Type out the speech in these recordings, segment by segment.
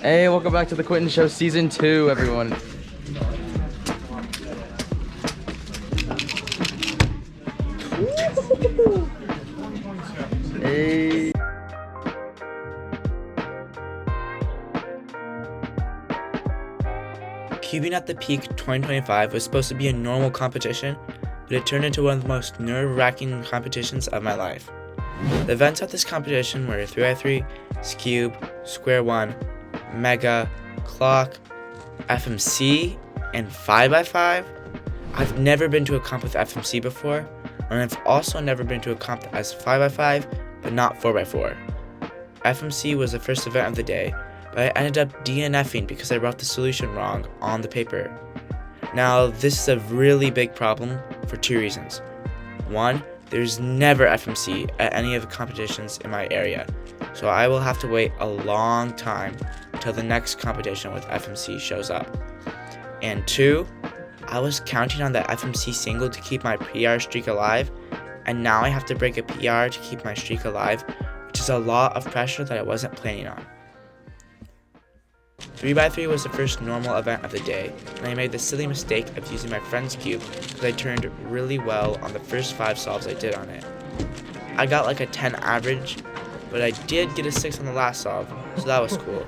Hey, welcome back to the Quentin Show Season 2, everyone. Hey. Cubing at the Peak 2025 was supposed to be a normal competition, but it turned into one of the most nerve-wracking competitions of my life. The events at this competition were 3x3, Cube, Square One, Mega, Clock, FMC, and 5x5. I've never been to a comp with FMC before, and I've also never been to a comp that has 5x5, but not 4x4. FMC was the first event of the day, but I ended up DNFing because I wrote the solution wrong on the paper. Now, this is a really big problem for two reasons. One, there's never FMC at any of the competitions in my area, so I will have to wait a long time until the next competition with FMC shows up. And two, I was counting on the FMC single to keep my PR streak alive, and now I have to break a PR to keep my streak alive, which is a lot of pressure that I wasn't planning on. 3x3 was the first normal event of the day, and I made the silly mistake of using my friend's cube because I turned really well on the first 5 solves I did on it. I got like a 10 average, but I did get a 6 on the last solve, so that was cool.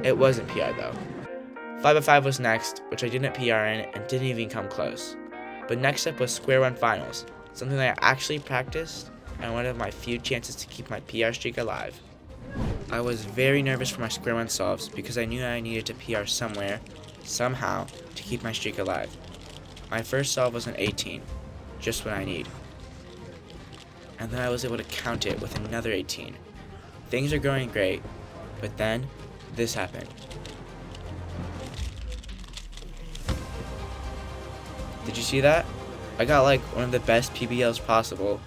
It wasn't PR though. 5x5 was next, which I didn't PR in and didn't even come close. But next up was Square One Finals, something that I actually practiced and one of my few chances to keep my PR streak alive. I was very nervous for my Square One solves because I knew I needed to PR somewhere, somehow, to keep my streak alive. My first solve was an 18, just what I need. And then I was able to count it with another 18. Things are going great, but then, this happened. Did you see that? I got like one of the best PBLs possible,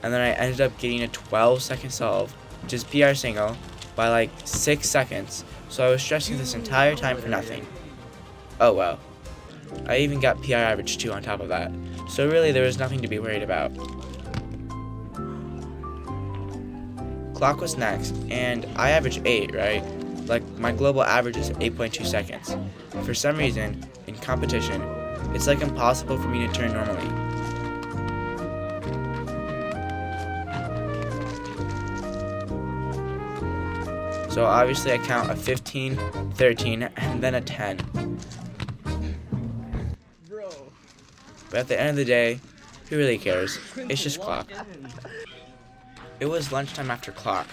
and then I ended up getting a 12-second solve, which is PR single, by like 6 seconds, so I was stressing this entire time for nothing. Oh well. I even got PR average 2 on top of that, so really there was nothing to be worried about. Clock was next, and I averaged 8, right? Like, my global average is 8.2 seconds. For some reason, in competition, it's like impossible for me to turn normally. So obviously I count a 15, 13, and then a 10. But at the end of the day, who really cares? It's just Clock. It was lunchtime after Clock,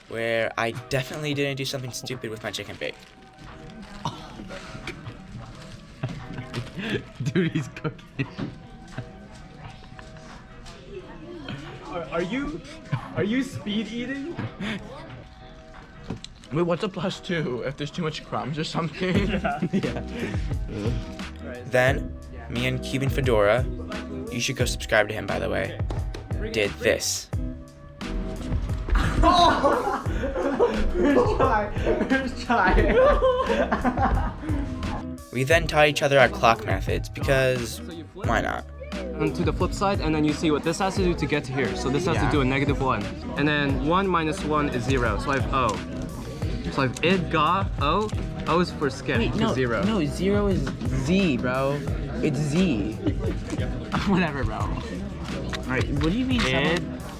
where I definitely didn't do something stupid with my chicken bake. Dude, he's cooking. Are you speed eating? Wait, what's a +2 if there's too much crumbs or something? Yeah. Then, me and Cuban Fedora, you should go subscribe to him by the way, did this. First try. We then taught each other our clock methods because, why not? And to the flip side, and then you see what this has to do to get to here. So this has to do a -1. And then 1 minus 1 is 0, so I have O. So I have id, ga, O. O is for skip, Wait, no, 0. No, 0 is Z, bro. It's Z. Whatever, bro. Alright, what do you mean?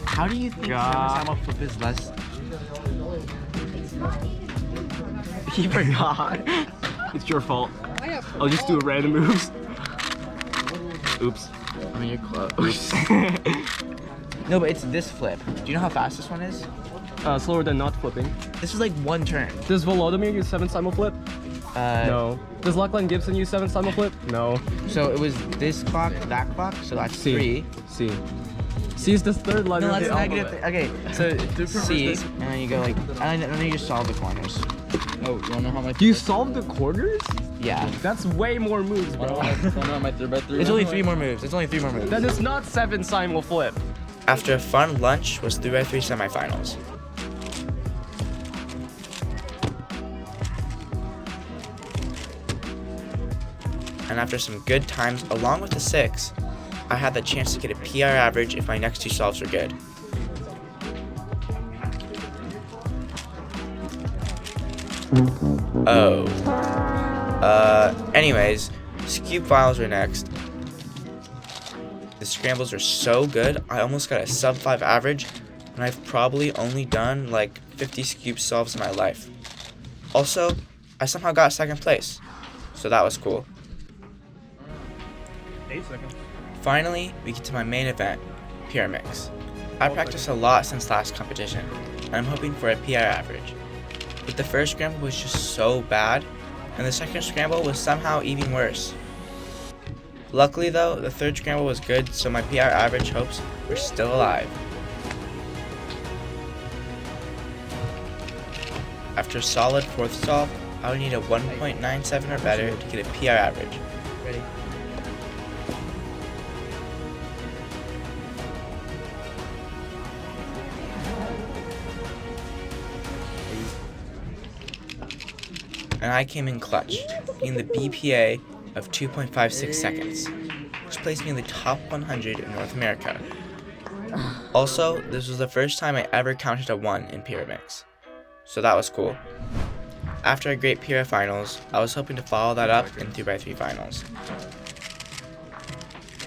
How do you think simul flip is less? He forgot. It's your fault. I'll just do random moves. Oops. I mean, you're close. No, but it's this flip. Do you know how fast this one is? Slower than not flipping. This is like one turn. Does Volodymyr use 7 simul flip? No. Does Lachlan Gibson use 7 simul flip? No. So it was this clock, that clock, so that's C. 3. C. C is the third letter No, of that's the negative. alphabet. Okay, so C, and then you go like, and then you just solve the corners. Oh, you wanna know how much? You solved the corners? Yeah. That's way more moves, bro. It's only 3 more moves. It's only 3 more moves. That is not 7 simul flip. After a fun lunch was 3x3 semifinals. And after some good times along with the 6, I had the chance to get a PR average if my next 2 solves were good. Oh. Anyways, Cube finals were next. The scrambles are so good, I almost got a sub 5 average, and I've probably only done like 50 Cube solves in my life. Also, I somehow got second place, so that was cool. 8 seconds. Finally, we get to my main event, PR Mix. I practiced a lot since last competition, and I'm hoping for a PR average. But the first scramble was just so bad, and the second scramble was somehow even worse. Luckily though, the third scramble was good, so my PR average hopes were still alive. After a solid fourth solve, I would need a 1.97 or better to get a PR average. Ready? And I came in clutch, being the BPA of 2.56 seconds, which placed me in the top 100 in North America. Also, this was the first time I ever counted a 1 in PR Mix, so that was cool. After a great PR finals, I was hoping to follow that up in 3x3 finals.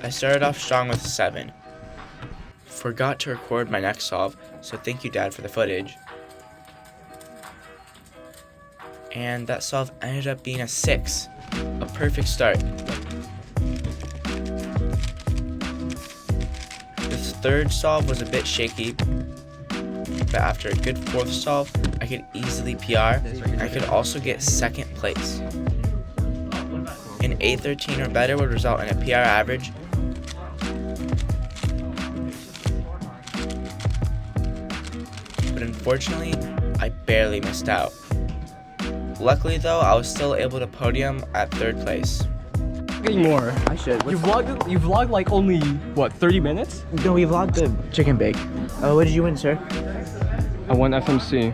I started off strong with a 7. Forgot to record my next solve, so thank you Dad for the footage. And that solve ended up being a 6, a perfect start. This third solve was a bit shaky, but after a good fourth solve, I could easily PR, and I could also get second place. An 813 or better would result in a PR average, but unfortunately, I barely missed out. Luckily though, I was still able to podium at third place. Getting more. I should. You vlogged like only, what, 30 minutes? No, we vlogged the chicken bake. Oh, what did you win, sir? I won FMC.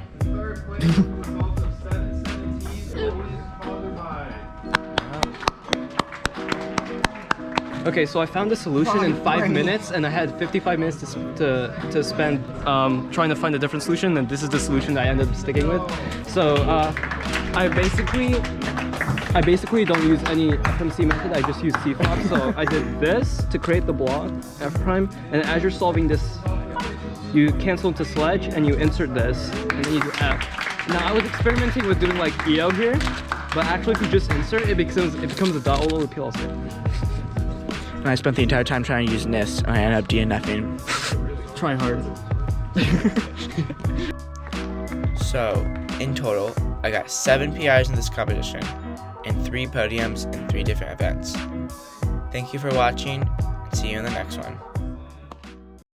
Okay, so I found the solution in 5 minutes, and I had 55 minutes to spend trying to find a different solution, and this is the solution that I ended up sticking with. So I basically don't use any FMC method. I just use C-flop. So I did this to create the block F prime, and as you're solving this, you cancel into sledge and you insert this, and then you do F. Now I was experimenting with doing like EO here, but actually if you just insert, it becomes a dot all over PLC. And I spent the entire time trying to use NIS, and I ended up DNFing. Try hard. So, in total, I got 7 PRs in this competition, and 3 podiums in 3 different events. Thank you for watching, and see you in the next one.